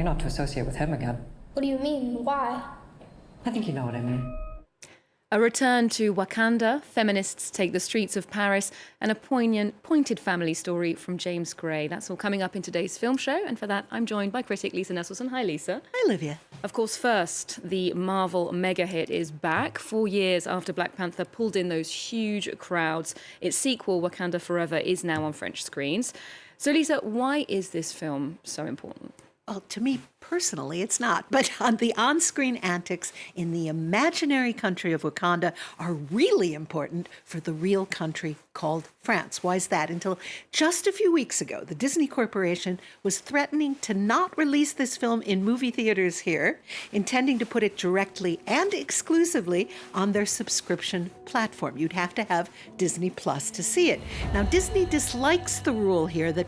not to associate with him again. What do you mean? Why? I think you know what I mean. A return to Wakanda, feminists take the streets of Paris, and a pointed family story from James Gray. That's all coming up in today's film show, and for that I'm joined by critic Lisa Nesselson. Hi, Lisa. Hi, Olivia. Of course, first, the Marvel mega hit is back 4 years after Black Panther pulled in those huge crowds. Its sequel, Wakanda Forever, is now on French screens. So, Lisa, why is this film so important? Well, to me personally, it's not. But the on-screen antics in the imaginary country of Wakanda are really important for the real country called France. Why is that? Until just a few weeks ago, the Disney Corporation was threatening to not release this film in movie theaters here, intending to put it directly and exclusively on their subscription platform. You'd have to have Disney Plus to see it. Now, Disney dislikes the rule here that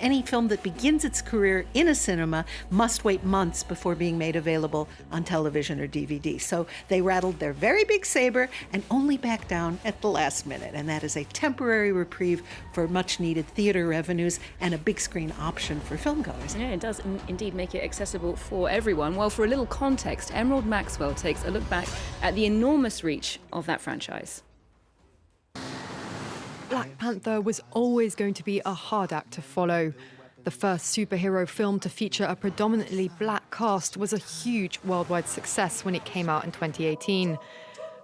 any film that begins its career in a cinema must wait months before being made available on television or DVD. So they rattled their very big saber and only backed down at the last minute. And that is a temporary reprieve for much-needed theater revenues and a big screen option for filmgoers. Yeah, it does indeed make it accessible for everyone. Well, for a little context, Emerald Maxwell takes a look back at the enormous reach of that franchise. Black Panther was always going to be a hard act to follow. The first superhero film to feature a predominantly black cast was a huge worldwide success when it came out in 2018.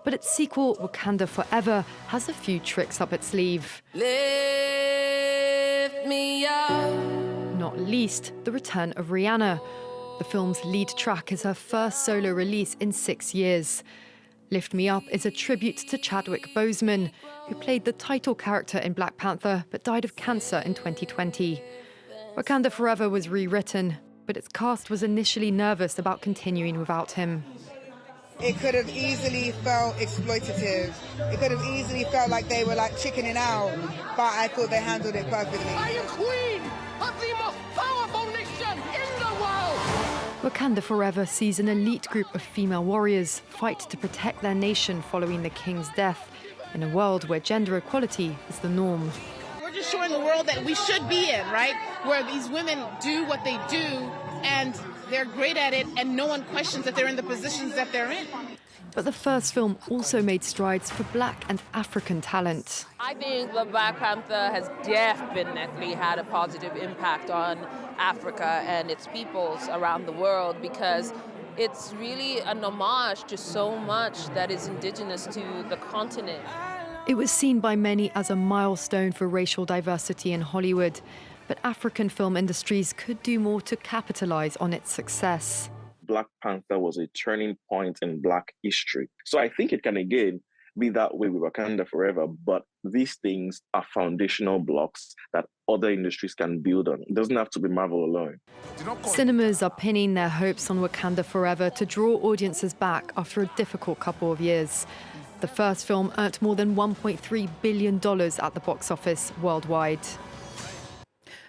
But its sequel, Wakanda Forever, has a few tricks up its sleeve. Lift me up. Not least, the return of Rihanna. The film's lead track is her first solo release in 6 years. Lift Me Up is a tribute to Chadwick Boseman, who played the title character in Black Panther but died of cancer in 2020. Wakanda Forever was rewritten, but its cast was initially nervous about continuing without him. It could have easily felt exploitative. It could have easily felt like they were like chickening out, but I thought they handled it perfectly. I am queen of the most powerful nation in the world! Wakanda Forever sees an elite group of female warriors fight to protect their nation following the king's death, in a world where gender equality is the norm. We're just showing the world that we should be in, right? Where these women do what they do and they're great at it and no one questions that they're in the positions that they're in. But the first film also made strides for Black and African talent. I think the Black Panther has definitely had a positive impact on Africa and its peoples around the world because it's really an homage to so much that is indigenous to the continent. It was seen by many as a milestone for racial diversity in Hollywood, but African film industries could do more to capitalize on its success. Black Panther was a turning point in Black history. So I think it can again be that way with Wakanda Forever, but these things are foundational blocks that other industries can build on. It doesn't have to be Marvel alone. Cinemas are pinning their hopes on Wakanda Forever to draw audiences back after a difficult couple of years. The first film earned more than $1.3 billion at the box office worldwide.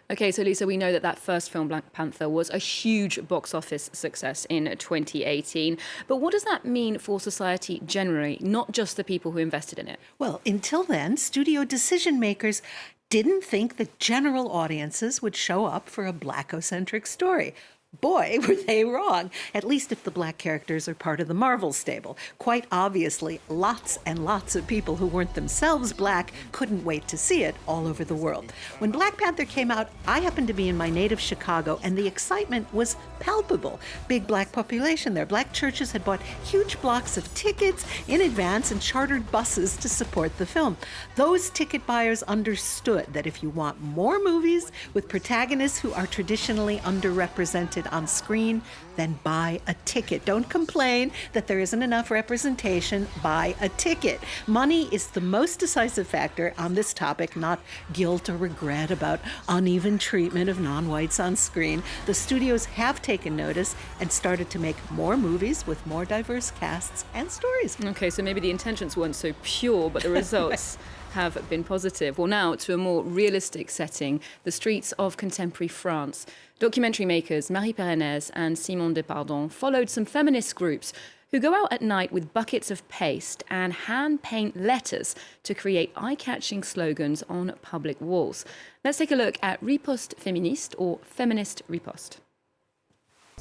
Okay, so Lisa, we know that first film, Black Panther, was a huge box office success in 2018. But what does that mean for society generally, not just the people who invested in it? Well, until then, studio decision makers didn't think that general audiences would show up for a Blackocentric story. Boy, were they wrong, at least if the Black characters are part of the Marvel stable. Quite obviously, lots and lots of people who weren't themselves Black couldn't wait to see it all over the world. When Black Panther came out, I happened to be in my native Chicago, and the excitement was palpable. Big Black population there. Black churches had bought huge blocks of tickets in advance and chartered buses to support the film. Those ticket buyers understood that if you want more movies with protagonists who are traditionally underrepresented on screen, then buy a ticket. Don't complain that there isn't enough representation. Buy a ticket. Money is the most decisive factor on this topic, not guilt or regret about uneven treatment of non-whites on screen. The studios have taken notice and started to make more movies with more diverse casts and stories. Okay, so maybe the intentions weren't so pure, but the results have been positive. Well, now to a more realistic setting, the streets of contemporary France. Documentary makers Marie Perrenez and Simon Depardon followed some feminist groups who go out at night with buckets of paste and hand-paint letters to create eye-catching slogans on public walls. Let's take a look at Riposte Féministe or Feminist Riposte.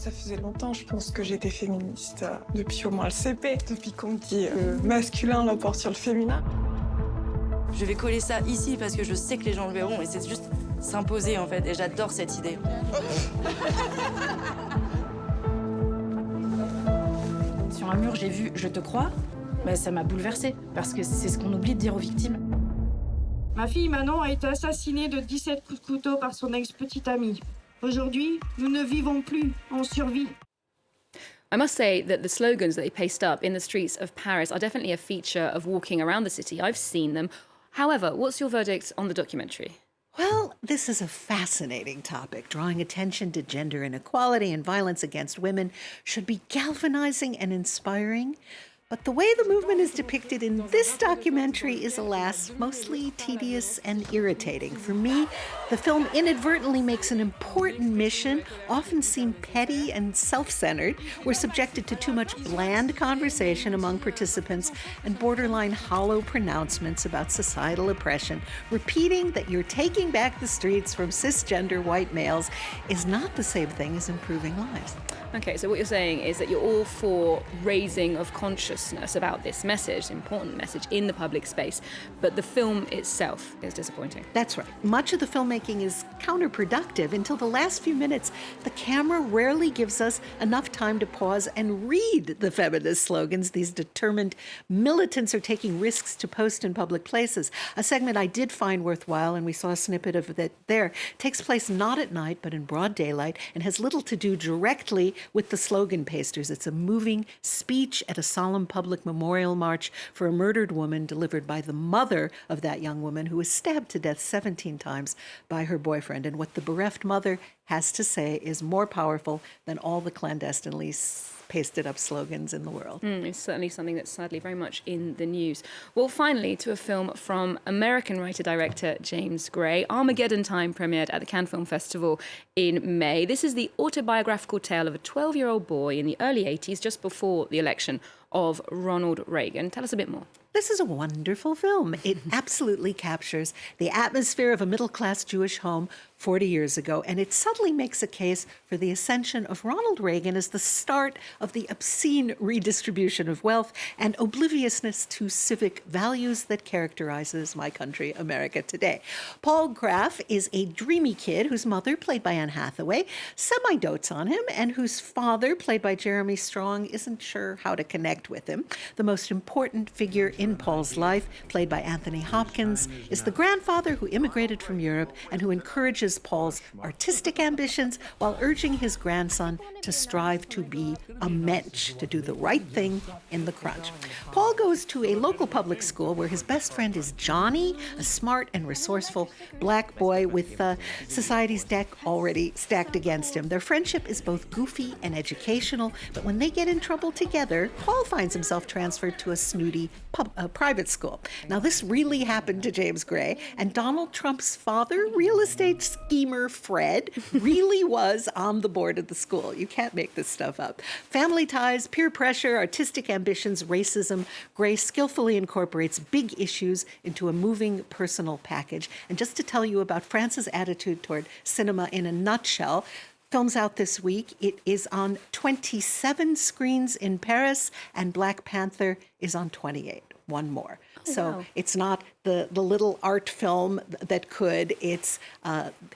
Ça faisait longtemps, je pense, que j'étais féministe, depuis au moins le CP, depuis qu'on me dit le masculin l'emporte sur le féminin. Je vais coller ça ici parce que je sais que les gens le verront et c'est juste s'imposer en fait et j'adore cette idée. Sur un mur, j'ai vu « Je te crois », bah, ça m'a bouleversée parce que c'est ce qu'on oublie de dire aux victimes. Ma fille Manon a été assassinée de 17 coups de couteau par son ex-petite amie. Aujourd'hui, nous ne vivons plus, on survit. I must say that the slogans that they paste up in the streets of Paris are definitely a feature of walking around the city. I've seen them. However, what's your verdict on the documentary? Well, this is a fascinating topic. Drawing attention to gender inequality and violence against women should be galvanizing and inspiring. But the way the movement is depicted in this documentary is, alas, mostly tedious and irritating. For me, the film inadvertently makes an important mission often seem petty and self-centered. We're subjected to too much bland conversation among participants and borderline hollow pronouncements about societal oppression. Repeating that you're taking back the streets from cisgender white males is not the same thing as improving lives. Okay, so what you're saying is that you're all for raising of consciousness about this message, important message, in the public space, but the film itself is disappointing. That's right. Much of the filmmaking is counterproductive. Until the last few minutes, the camera rarely gives us enough time to pause and read the feminist slogans these determined militants are taking risks to post in public places. A segment I did find worthwhile, and we saw a snippet of it there, takes place not at night, but in broad daylight, and has little to do directly with the slogan pasters. It's a moving speech at a solemn public memorial march for a murdered woman delivered by the mother of that young woman who was stabbed to death 17 times by her boyfriend. And what the bereft mother has to say is more powerful than all the clandestinely pasted up slogans in the world. It's certainly something that's sadly very much in the news. Well, finally, to a film from American writer-director James Gray. Armageddon Time premiered at the Cannes Film Festival in May. This is the autobiographical tale of a 12-year-old boy in the early 80s, just before the election of Ronald Reagan. Tell us a bit more. This is a wonderful film. It absolutely captures the atmosphere of a middle-class Jewish home 40 years ago, and it subtly makes a case for the ascension of Ronald Reagan as the start of the obscene redistribution of wealth and obliviousness to civic values that characterizes my country, America, today. Paul Graff is a dreamy kid whose mother, played by Anne Hathaway, semi-dotes on him, and whose father, played by Jeremy Strong, isn't sure how to connect with him. The most important figure in Paul's life, played by Anthony Hopkins, is the grandfather who immigrated from Europe and who encourages Paul's artistic ambitions while urging his grandson to strive to be a mensch, to do the right thing in the crunch. Paul goes to a local public school where his best friend is Johnny, a smart and resourceful black boy with society's deck already stacked against him. Their friendship is both goofy and educational, but when they get in trouble together, Paul finds himself transferred to a snooty private school. Now, this really happened to James Gray, and Donald Trump's father, real estate schemer Fred, really was on the board of the school. You can't make this stuff up. Family ties, peer pressure, artistic ambitions, racism. Gray skillfully incorporates big issues into a moving personal package. And just to tell you about France's attitude toward cinema in a nutshell, film's out this week. It is on 27 screens in Paris, and Black Panther is on 28. One more. So it's not the little art film that could. It's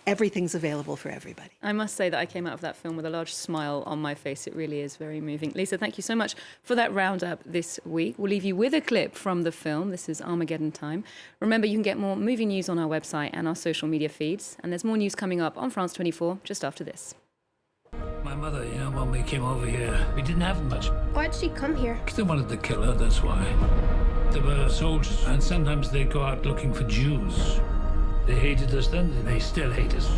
everything's available for everybody. I must say that I came out of that film with a large smile on my face. It really is very moving. Lisa, thank you so much for that roundup this week. We'll leave you with a clip from the film. This is Armageddon Time. Remember, you can get more movie news on our website and our social media feeds. And there's more news coming up on France 24 just after this. My mother, when we came over here, we didn't have much. Why'd she come here? Because they wanted to kill her, that's why. They were soldiers, and sometimes they go out looking for Jews. They hated us then, and they still hate us.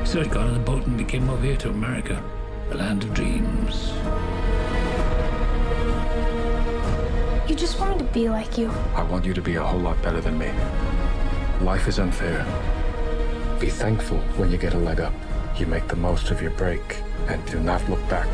So I got on a boat and we came over here to America, the land of dreams. You just wanted to be like you. I want you to be a whole lot better than me. Life is unfair. Be thankful when you get a leg up. You make the most of your break and do not look back.